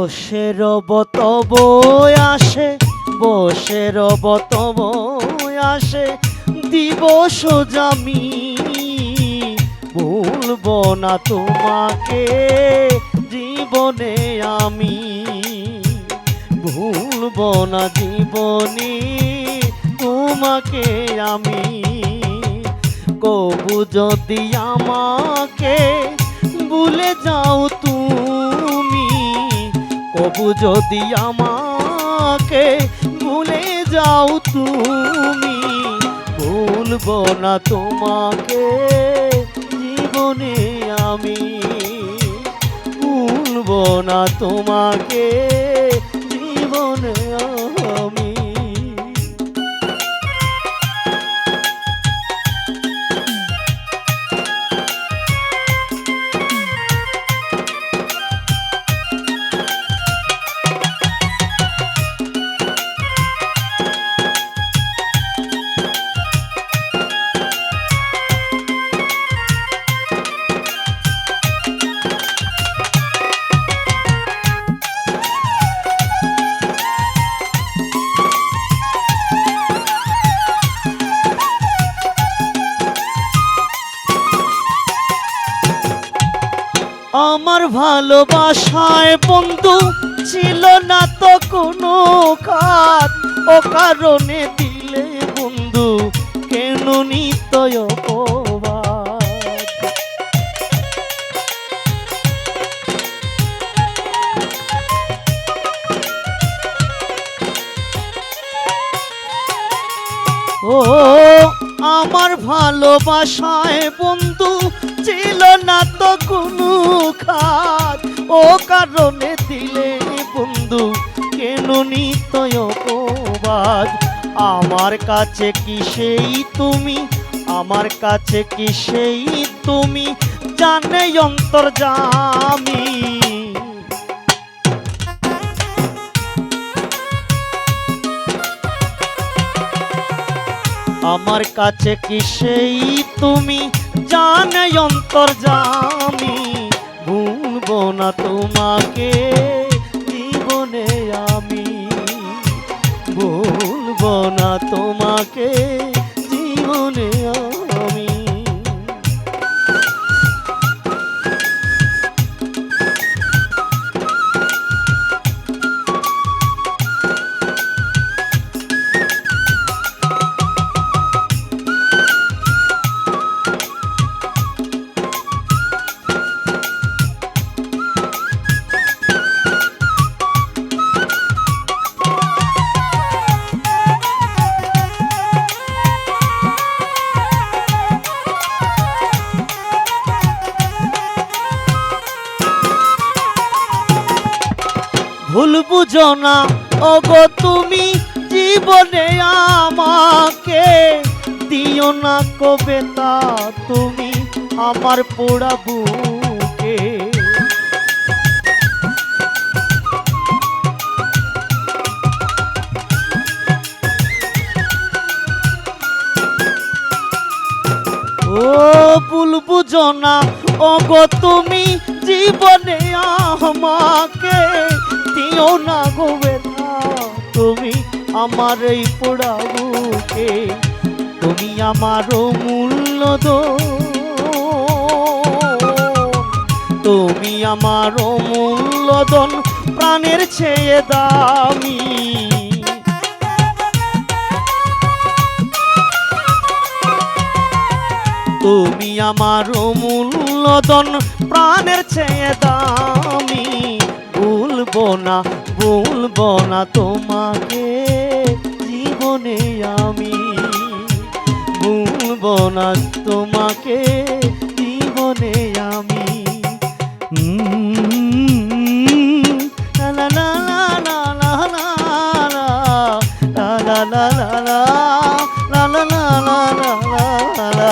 বসে রব তব আসে, বসে রব তব আসে, দিবস জামি ভুলব না তোমাকে জীবনে আমি, ভুলব না জীবনে তোমাকে আমি। কবু যদি আমাকে ভুলে যাও তুমি, কবু যদি আমাকে ভুলে যাও তুমি, ভুলব না তোমাকে জীবনে আমি, ভুলব না তোমাকে জীবনে আমি। আমার ভালোবাসায় বন্ধু ছিল না তো কোনো খাত, ও কারণে দিলে বন্ধু কেন নিত্যই অপবাদ। ও আমার ভালোবাসায় বন্ধু ছিল না তো কোনো খাত, ও কারণে দিলে বন্ধু কেন নিত্যই অপবাদ। আমার কাছে কি সেই তুমি, আমার কাছে কি সেই তুমি জানে অন্তর্যামী। আমার কাছে কি সেই তুমি জানে অন্তর্যামী, ভুলব না তোমাকে জীবনে আমি, ভুলব না তোমাকে জীবনে আমি। ভুল বুঝো না ওগো তুমি জীবনে আমাকে, দিও না কবিতা তুমি আমার পোড়া বুকে। ও ভুল বুঝো না ওগো তুমি জীবনে আমাকে, দিও না গো ব্যথা তুমি আমার এই পোড়া বুকে। তুমি আমার মূল্যধন, তুমি আমার মূল্যধন প্রাণের চেয়ে দামি। তুমি আমার মূল্যধন প্রাণের চেয়ে দামি, ভুলবো না, ভুলবো না তোমাকে জীবনে আমি, ভুলবো না তোমাকে জীবনে আমি। লা লা লা লা লা লা লা লা লা লা লা লা লা লা লা।